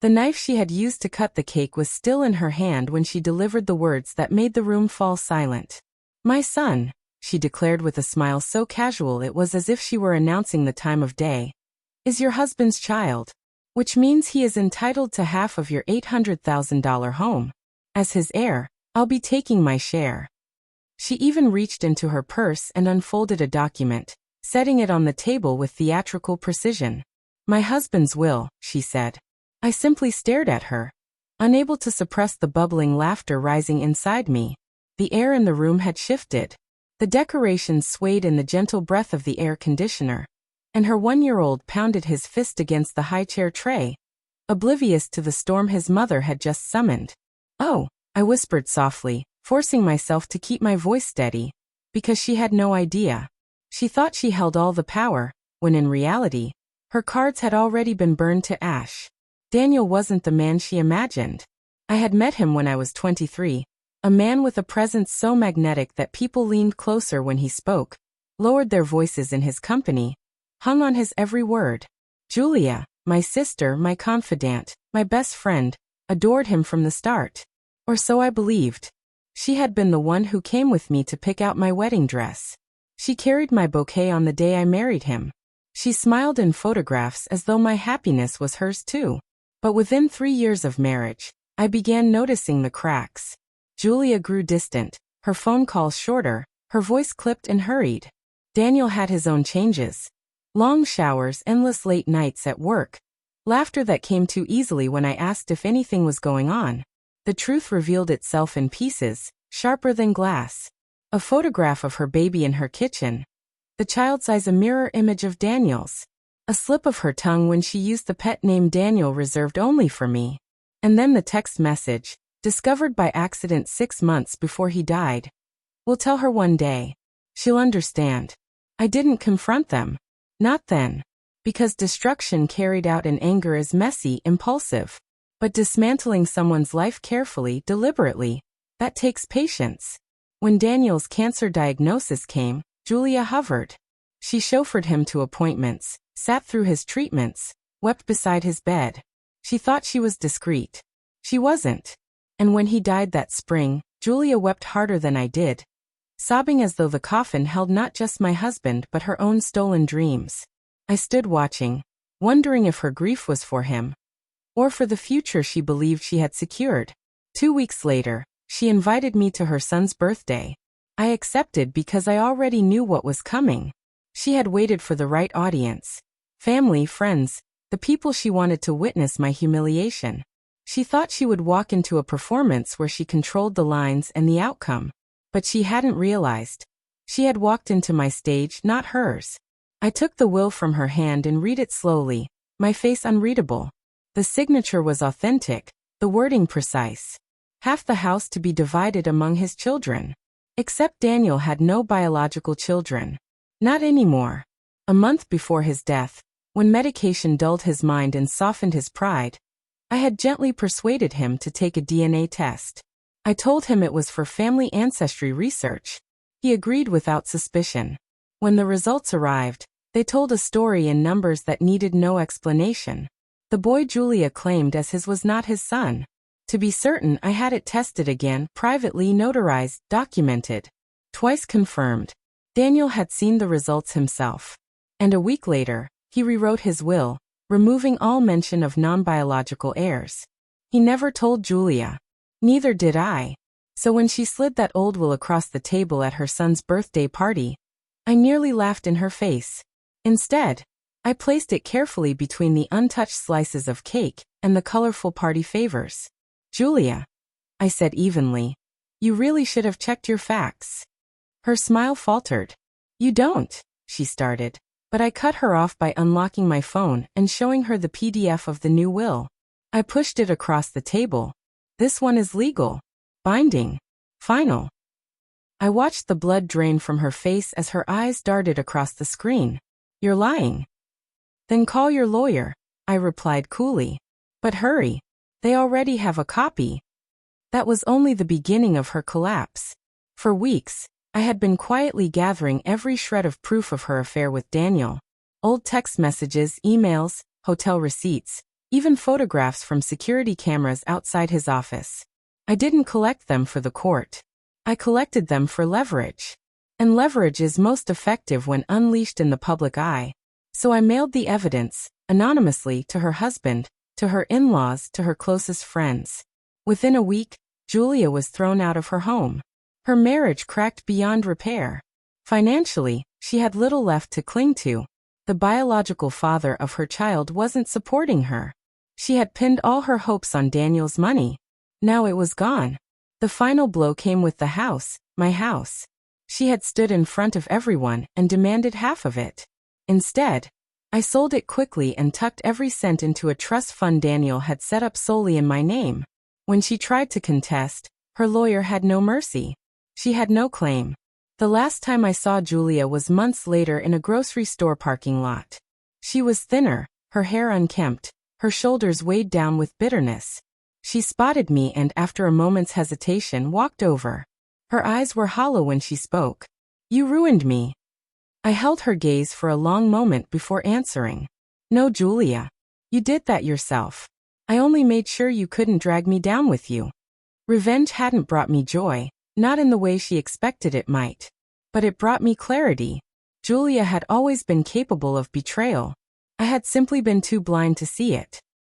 The knife she had used to cut the cake was still in her hand when she delivered the words that made the room fall silent. "My son," she declared with a smile so casual it was as if she were announcing the time of day, "is your husband's child, which means he is entitled to half of your $800,000 home. As his heir, I'll be taking my share." She even reached into her purse and unfolded a document, setting it on the table with theatrical precision. "My husband's will," she said. I simply stared at her, unable to suppress the bubbling laughter rising inside me. The air in the room had shifted. The decorations swayed in the gentle breath of the air conditioner, and her 1-year-old pounded his fist against the high chair tray, oblivious to the storm his mother had just summoned. "Oh," I whispered softly, forcing myself to keep my voice steady, because she had no idea. She thought she held all the power, when in reality, her cards had already been burned to ash. Daniel wasn't the man she imagined. I had met him when I was 23, a man with a presence so magnetic that people leaned closer when he spoke, lowered their voices in his company, hung on his every word. Julia, my sister, my confidant, my best friend, adored him from the start. Or so I believed. She had been the one who came with me to pick out my wedding dress. She carried my bouquet on the day I married him. She smiled in photographs as though my happiness was hers too. But within 3 years of marriage, I began noticing the cracks. Julia grew distant, her phone calls shorter, her voice clipped and hurried. Daniel had his own changes. Long showers, endless late nights at work, laughter that came too easily when I asked if anything was going on. The truth revealed itself in pieces, sharper than glass. A photograph of her baby in her kitchen. The child's eyes a mirror image of Daniel's. A slip of her tongue when she used the pet name Daniel reserved only for me. And then the text message, discovered by accident 6 months before he died. "We'll tell her one day. She'll understand." I didn't confront them. Not then. Because destruction carried out in anger is messy, impulsive. But dismantling someone's life carefully, deliberately, that takes patience. When Daniel's cancer diagnosis came, Julia hovered. She chauffeured him to appointments, sat through his treatments, wept beside his bed. She thought she was discreet. She wasn't. And when he died that spring, Julia wept harder than I did, sobbing as though the coffin held not just my husband but her own stolen dreams. I stood watching, wondering if her grief was for him, or for the future she believed she had secured. 2 weeks later, she invited me to her son's birthday. I accepted because I already knew what was coming. She had waited for the right audience. Family, friends, the people she wanted to witness my humiliation. She thought she would walk into a performance where she controlled the lines and the outcome. But she hadn't realized. She had walked into my stage, not hers. I took the will from her hand and read it slowly, my face unreadable. The signature was authentic, the wording precise. Half the house to be divided among his children. Except Daniel had no biological children. Not anymore. A month before his death, when medication dulled his mind and softened his pride, I had gently persuaded him to take a DNA test. I told him it was for family ancestry research. He agreed without suspicion. When the results arrived, they told a story in numbers that needed no explanation. The boy Julia claimed as his was not his son. To be certain, I had it tested again, privately notarized, documented. Twice confirmed. Daniel had seen the results himself. And a week later, he rewrote his will, removing all mention of non-biological heirs. He never told Julia. Neither did I. So when she slid that old will across the table at her son's birthday party, I nearly laughed in her face. Instead, I placed it carefully between the untouched slices of cake and the colorful party favors. "Julia," I said evenly, "you really should have checked your facts." Her smile faltered. "You don't," she started, but I cut her off by unlocking my phone and showing her the PDF of the new will. I pushed it across the table. "This one is legal, binding, final." I watched the blood drain from her face as her eyes darted across the screen. "You're lying." "Then call your lawyer," I replied coolly. "But hurry. They already have a copy." That was only the beginning of her collapse. For weeks, I had been quietly gathering every shred of proof of her affair with Daniel. Old text messages, emails, hotel receipts, even photographs from security cameras outside his office. I didn't collect them for the court. I collected them for leverage. And leverage is most effective when unleashed in the public eye. So I mailed the evidence, anonymously, to her husband, to her in-laws, to her closest friends. Within a week, Julia was thrown out of her home. Her marriage cracked beyond repair. Financially, she had little left to cling to. The biological father of her child wasn't supporting her. She had pinned all her hopes on Daniel's money. Now it was gone. The final blow came with the house, my house. She had stood in front of everyone and demanded half of it. Instead, I sold it quickly and tucked every cent into a trust fund Daniel had set up solely in my name. When she tried to contest, her lawyer had no mercy. She had no claim. The last time I saw Julia was months later in a grocery store parking lot. She was thinner, her hair unkempt, her shoulders weighed down with bitterness. She spotted me and, after a moment's hesitation, walked over. Her eyes were hollow when she spoke. "You ruined me." I held her gaze for a long moment before answering. "No, Julia. You did that yourself. I only made sure you couldn't drag me down with you." Revenge hadn't brought me joy, not in the way she expected it might. But it brought me clarity. Julia had always been capable of betrayal. I had simply been too blind to see it.